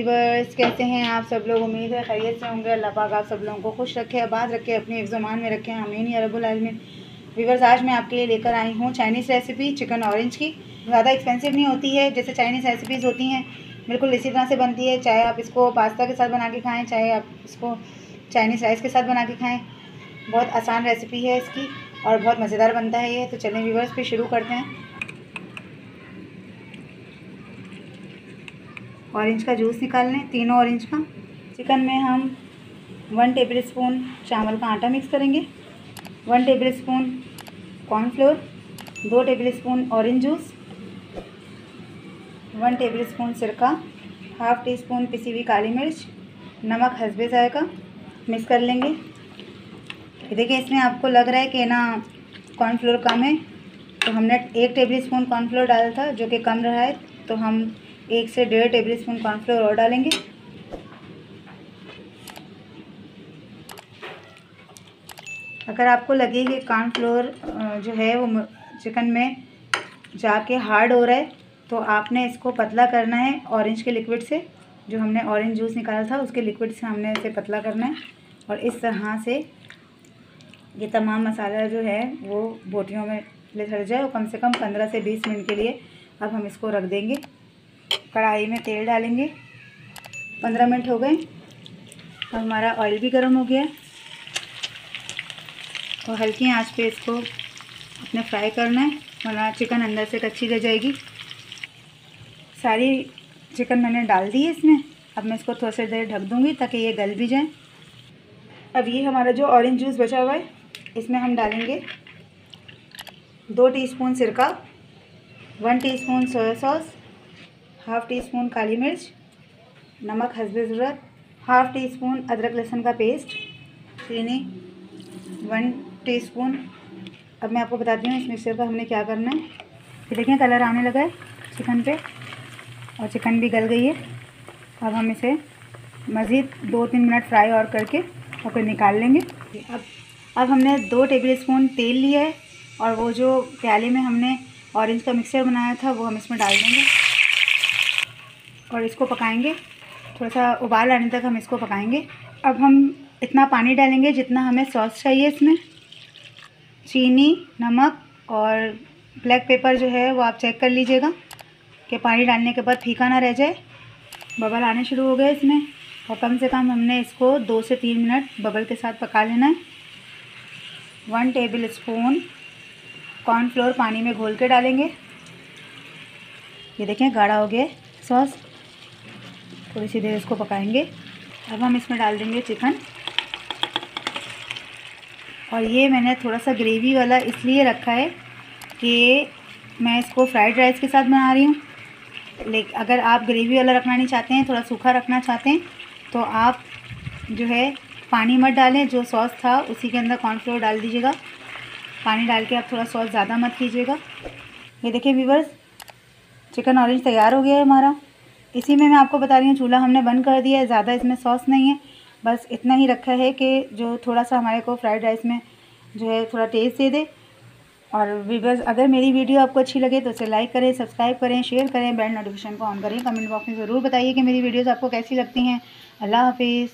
Viewers, कैसे हैं आप सब लोग? उम्मीद है खैरियत से होंगे। अल्लाह पाक आप सब लोगों को खुश रखे, आबाद रखे, अपने हिफ्ज़-ओ-मान में रखें, आमीन या रब्बुल आलमीन। वीवर्स, आज मैं आपके लिए लेकर आई हूँ चाइनीज़ रेसिपी चिकन ऑरेंज की। ज़्यादा एक्सपेंसिव नहीं होती है जैसे चाइनीज़ रेसिपीज़ होती हैं, बिल्कुल इसी तरह से बनती है। चाहे आप इसको पास्ता के साथ बना के खाएँ, चाहे आप इसको चाइनीज़ राइस के साथ बना के खाएँ। बहुत आसान रेसिपी है इसकी और बहुत मज़ेदार बनता है ये। तो चलें वीवर्स, फिर शुरू करते हैं। ऑरेंज का जूस निकाल लें, तीनों ऑरेंज का। चिकन में हम 1 टेबल स्पून चावल का आटा मिक्स करेंगे, 1 table spoon cornflour, 2 table spoon orange juice, 1 table spoon सिरका, हाफ़ टी स्पून पिसी हुई काली मिर्च, नमक हस्बे ज़ायका। मिक्स कर लेंगे। देखिए, इसमें आपको लग रहा है कि ना कॉर्नफ्लोर कम है, तो हमने 1 टेबल स्पून कॉर्नफ्लोर डाला था जो कि कम रहा है, तो हम 1 से 1.5 टेबल स्पून कॉर्नफ्लोर और डालेंगे। अगर आपको लगे कि कॉर्नफ्लोर जो है वो चिकन में जाके हार्ड हो रहा है, तो आपने इसको पतला करना है ऑरेंज के लिक्विड से। जो हमने ऑरेंज जूस निकाला था उसके लिक्विड से हमने इसे पतला करना है, और इस तरह से ये तमाम मसाला जो है वो बोटियों में ले जाए, और कम से कम 15 से 20 मिनट के लिए अब हम इसको रख देंगे। कढ़ाई में तेल डालेंगे। 15 मिनट हो गए और हमारा ऑयल भी गर्म हो गया है, और हल्की आंच पे इसको अपने फ्राई करना है, वरना चिकन अंदर से कच्ची रह जाएगी। सारी चिकन मैंने डाल दी है इसमें। अब मैं इसको थोड़ी सी देर ढक दूँगी ताकि ये गल भी जाए। अब ये हमारा जो ऑरेंज जूस बचा हुआ है, इसमें हम डालेंगे 2 टीस्पून सिरका, 1 teaspoon soya sauce, half teaspoon काली मिर्च, नमक हस्बे ज़रूरत, हाफ़ टी स्पून अदरक लहसुन का पेस्ट, चीनी 1 टीस्पून। अब मैं आपको बताती हूँ इस मिक्सचर का हमने क्या करना है। ये देखें, कलर आने लगा है चिकन पे, और चिकन भी गल गई है। अब हम इसे मज़ीद 2-3 मिनट फ्राई और करके और फिर निकाल लेंगे। अब हमने 2 टेबल स्पून तेल लिया है, और वो जो प्याले में हमने ऑरेंज का मिक्सचर बनाया था वो हम इसमें डाल देंगे और इसको पकाएंगे। थोड़ा सा उबाल आने तक हम इसको पकाएंगे। अब हम इतना पानी डालेंगे जितना हमें सॉस चाहिए। इसमें चीनी, नमक और ब्लैक पेपर जो है वो आप चेक कर लीजिएगा कि पानी डालने के बाद फीका ना रह जाए। बबल आने शुरू हो गए इसमें, और कम से कम हमने इसको 2 से 3 मिनट बबल के साथ पका लेना है। 1 टेबल स्पून कॉर्नफ्लोर पानी में घोल के डालेंगे। ये देखें, गाढ़ा हो गया सॉस। थोड़ी सी देर इसको पकाएंगे। अब हम इसमें डाल देंगे चिकन, और ये मैंने थोड़ा सा ग्रेवी वाला इसलिए रखा है कि मैं इसको फ्राइड राइस के साथ बना रही हूँ। लेकिन अगर आप ग्रेवी वाला रखना नहीं चाहते हैं, थोड़ा सूखा रखना चाहते हैं, तो आप जो है पानी मत डालें। जो सॉस था उसी के अंदर कॉर्नफ्लोर डाल दीजिएगा। पानी डाल के आप थोड़ा सॉस ज़्यादा मत कीजिएगा। ये देखिए व्यूअर्स, चिकन ऑरेंज तैयार हो गया है हमारा। इसी में मैं आपको बता रही हूँ, चूल्हा हमने बंद कर दिया है। ज़्यादा इसमें सॉस नहीं है, बस इतना ही रखा है कि जो थोड़ा सा हमारे को फ्राइड राइस में जो है थोड़ा टेस्ट दे दे। और व्यूअर्स, अगर मेरी वीडियो आपको अच्छी लगे तो इसे लाइक करें, सब्सक्राइब करें, शेयर करें, बेल नोटिफिकेशन को ऑन करें। कमेंट बॉक्स में ज़रूर बताइए कि मेरी वीडियोज़ आपको कैसी लगती हैं। अल्लाह हाफिज़।